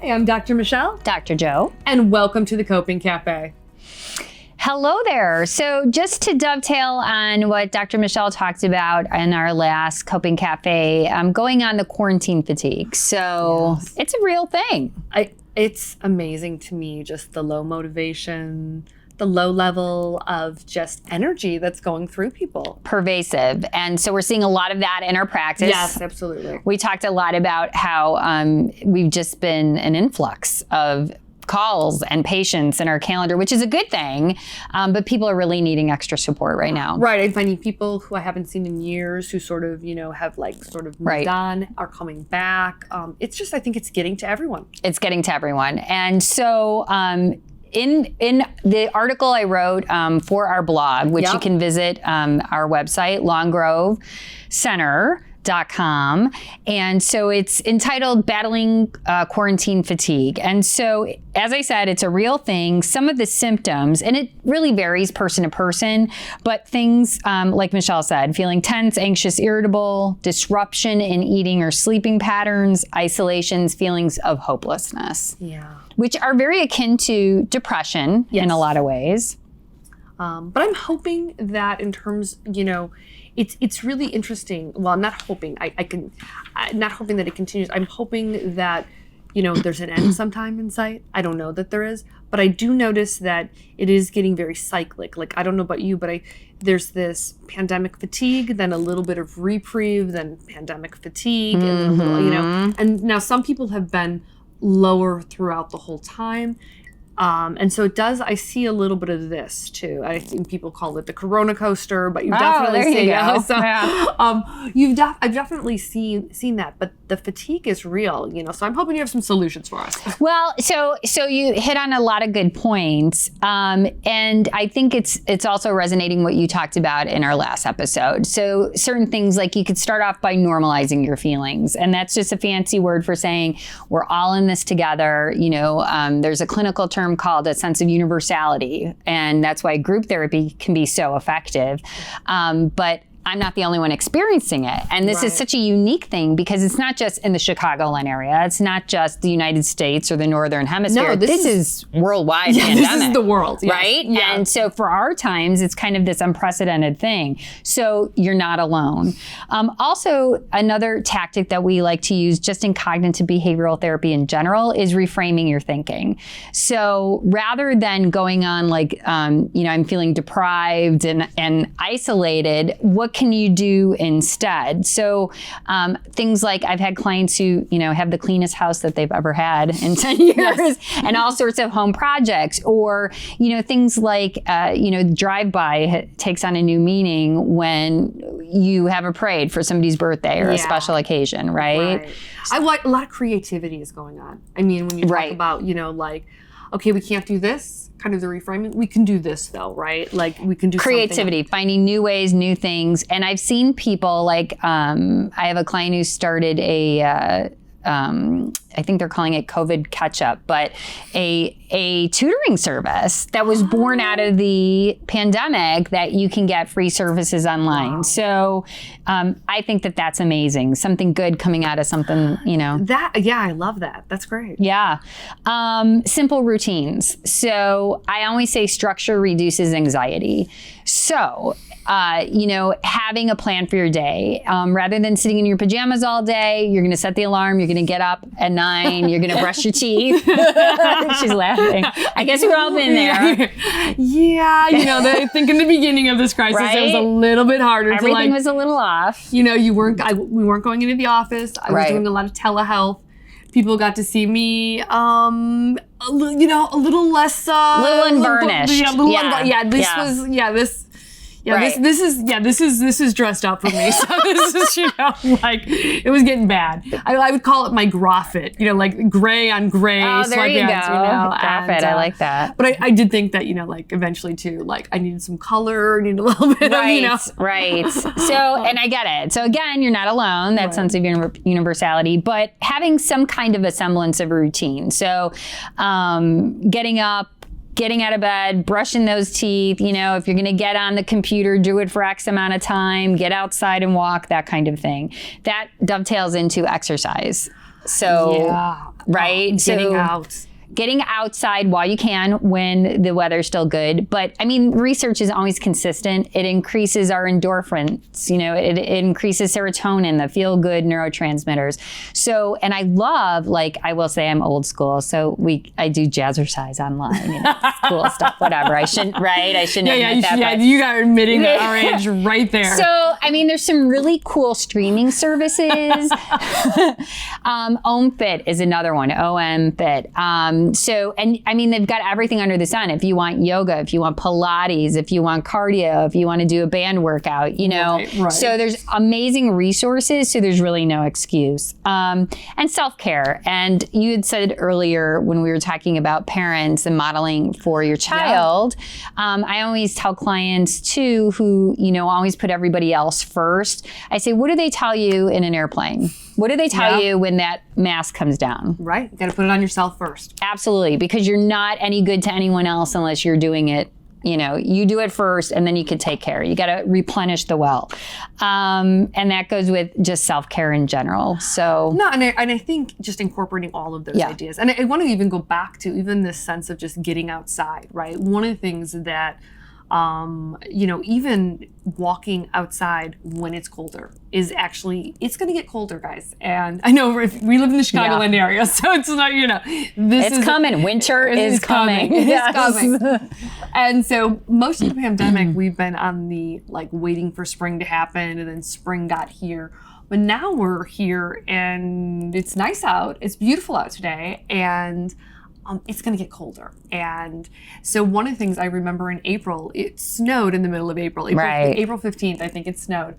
Hi, I'm Dr. Michelle. Dr. Joe. And welcome to the Coping Cafe. Hello there. So just to dovetail on what Dr. Michelle talked about in our last Coping Cafe, I'm going on the quarantine fatigue. So It's a real thing. It's amazing to me, just the low motivation, the low level of just energy that's going through people. Pervasive. And so we're seeing a lot of that in our practice. Yes, absolutely. We talked a lot about how we've just been an influx of calls and patients in our calendar, which is a good thing, but people are really needing extra support right now. Right. I'm finding people who I haven't seen in years who sort of, have moved on, are coming back. It's just, I think it's getting to everyone. It's getting to everyone. And so, in the article I wrote for our blog, which you can visit our website, LonggroveCenter.com. And so it's entitled Battling Quarantine Fatigue. And so, as I said, it's a real thing. Some of the symptoms, and it really varies person to person, but things like Michelle said, feeling tense, anxious, irritable, disruption in eating or sleeping patterns, isolations, feelings of hopelessness. Yeah. Which are very akin to depression in a lot of ways. But I'm hoping that in terms, it's really interesting. Well, I'm not hoping. I'm not hoping that it continues. I'm hoping that, there's an end sometime in sight. I don't know that there is, but I do notice that it is getting very cyclic. Like, I don't know about you, but there's this pandemic fatigue, then a little bit of reprieve, then pandemic fatigue, and then a little, and now some people have been lower throughout the whole time. And so I see a little bit of this too. I think people call it the Corona coaster, but you definitely see it. So, I've definitely seen that, but the fatigue is real, so I'm hoping you have some solutions for us. Well, so you hit on a lot of good points. And I think it's also resonating what you talked about in our last episode. So certain things, like you could start off by normalizing your feelings. And that's just a fancy word for saying we're all in this together. There's a clinical term called a sense of universality. And that's why group therapy can be so effective. But I'm not the only one experiencing it. And this is such a unique thing because it's not just in the Chicagoland area. It's not just the United States or the Northern Hemisphere. No, this is worldwide pandemic. This is the world, right? Yeah. And so for our times, it's kind of this unprecedented thing. So you're not alone. Also, another tactic that we like to use just in cognitive behavioral therapy in general is reframing your thinking. So rather than going on like, I'm feeling deprived and isolated, what can you do instead? So things like I've had clients who, have the cleanest house that they've ever had in 10 years and all sorts of home projects, or, things like, drive-by takes on a new meaning when you have a parade for somebody's birthday or a special occasion, right? I like a lot of creativity is going on. I mean, when you talk about, okay, we can't do this, kind of the reframing. We can do this though, right? Like we can do creativity, finding new ways, new things. And I've seen people like, I have a client who started I think they're calling it COVID catch-up, but a tutoring service that was born out of the pandemic that you can get free services online. Wow. So I think that's amazing. Something good coming out of something, I love that. That's great. Yeah. Simple routines. So I always say structure reduces anxiety. So, having a plan for your day, rather than sitting in your pajamas all day, you're going to set the alarm, you're going to get up at 9, you're going to brush your teeth. She's laughing. I guess we've all been there. Yeah. I think in the beginning of this crisis, it was a little bit harder. Everything was a little off. We weren't going into the office. I was doing a lot of telehealth. People got to see me, a little less, little unburnished. This is dressed up for me. So this is, it was getting bad. I would call it my graphit, like gray on gray. Oh, there you go. Graphit, I like that. But I did think that, eventually too, I needed some color, needed a little bit of, Right. So, and I get it. So again, you're not alone, that sense of universality, but having some kind of a semblance of routine. So, getting up, getting out of bed, brushing those teeth, if you're going to get on the computer, do it for X amount of time, get outside and walk, that kind of thing. That dovetails into exercise. So, Yeah. right? Getting out. Getting outside while you can when the weather's still good. But I mean, research is always consistent. It increases our endorphins, it increases serotonin, the feel good neurotransmitters. So, and I love, I will say I'm old school. So I do jazzercise online, cool stuff, whatever. I shouldn't admit that. Yeah, you got admitting our age right there. So, I mean, there's some really cool streaming services. OMFit is another one, OMFit. So, and I mean, they've got everything under the sun. If you want yoga, if you want Pilates, if you want cardio, if you want to do a band workout, Right. So there's amazing resources. So there's really no excuse. And self-care. And you had said earlier when we were talking about parents and modeling for your child, I always tell clients too, who, always put everybody else first. I say, what do they tell you in an airplane? What do they tell you when that mask comes down? Right. You got to put it on yourself first. Absolutely. Because you're not any good to anyone else unless you're doing it. You do it first and then you can take care. You got to replenish the well. And that goes with just self-care in general. So no, and I think just incorporating all of those ideas. And I want to even go back to even this sense of just getting outside, right? One of the things that even walking outside when it's colder is it's going to get colder, guys. And I know we live in the Chicagoland area, so it's not, it's coming. Winter is coming. It's coming. And so most of the pandemic, we've been on the waiting for spring to happen, and then spring got here. But now we're here and it's nice out. It's beautiful out today. And it's going to get colder. And so one of the things I remember in April, it snowed in the middle of April. April 15th, I think it snowed.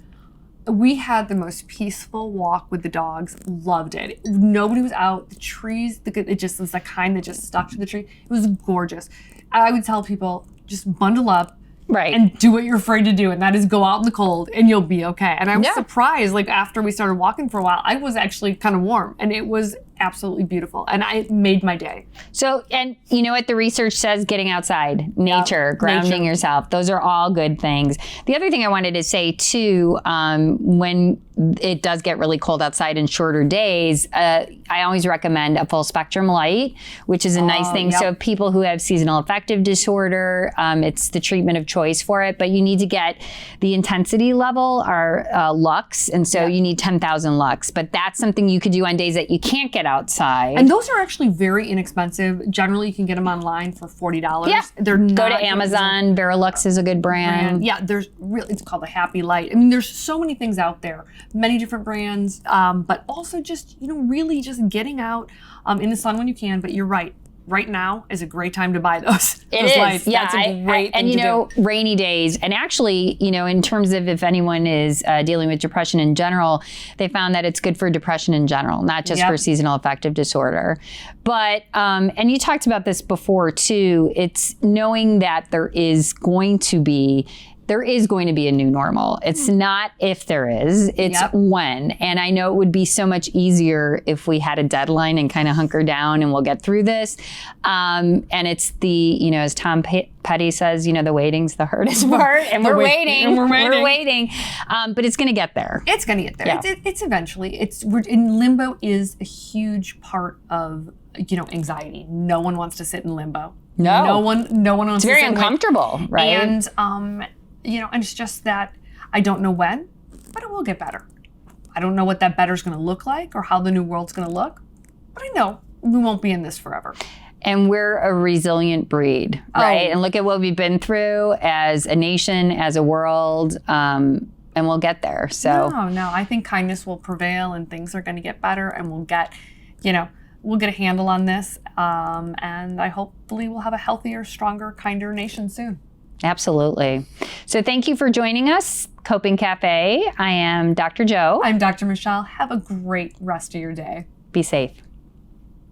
We had the most peaceful walk with the dogs. Loved it. Nobody was out. The trees, it just was the kind that just stuck to the tree. It was gorgeous. I would tell people, just bundle up. Right. And do what you're afraid to do, and that is go out in the cold, and you'll be okay. And I was surprised, after we started walking for a while, I was actually kind of warm, and it was absolutely beautiful, and it made my day. So, and you know what the research says? Getting outside, nature, grounding yourself. Those are all good things. The other thing I wanted to say too, when it does get really cold outside in shorter days, I always recommend a full spectrum light, which is a nice thing. So people who have seasonal affective disorder, it's the treatment of choice for it, but you need to get the intensity level are lux. And so you need 10,000 lux, but that's something you could do on days that you can't get outside. And those are actually very inexpensive. Generally, you can get them online for $40. Yeah. They're not Go to Amazon. Verilux is a good brand. Yeah, it's called the Happy Light. I mean, there's so many things out there, many different brands, but also just, really just getting out in the sun when you can. But you're right. Right now is a great time to buy those lights. Yeah, that's a great thing to do. Rainy days. And actually, in terms of if anyone is dealing with depression in general, they found that it's good for depression in general, not just for seasonal affective disorder. But, and you talked about this before too, it's knowing that there is going to be a new normal. It's not if there is, it's when. And I know it would be so much easier if we had a deadline and kind of hunker down and we'll get through this. And it's as Tom Petty says, the waiting's the hardest part. And we're waiting. We're waiting. But it's going to get there. It's going to get there. Yeah. It's eventually. We're in limbo is a huge part of, anxiety. No one wants to sit in limbo. No one wants to sit in limbo. It's very uncomfortable, right? And, and it's just that I don't know when, but it will get better. I don't know what that better is going to look like or how the new world's going to look, but I know we won't be in this forever. And we're a resilient breed, right? And look at what we've been through as a nation, as a world, and we'll get there. So no, I think kindness will prevail and things are going to get better and we'll get a handle on this. And hopefully we'll have a healthier, stronger, kinder nation soon. Absolutely. So thank you for joining us, Coping Cafe. I am Dr. Joe. I'm Dr. Michelle. Have a great rest of your day. Be safe.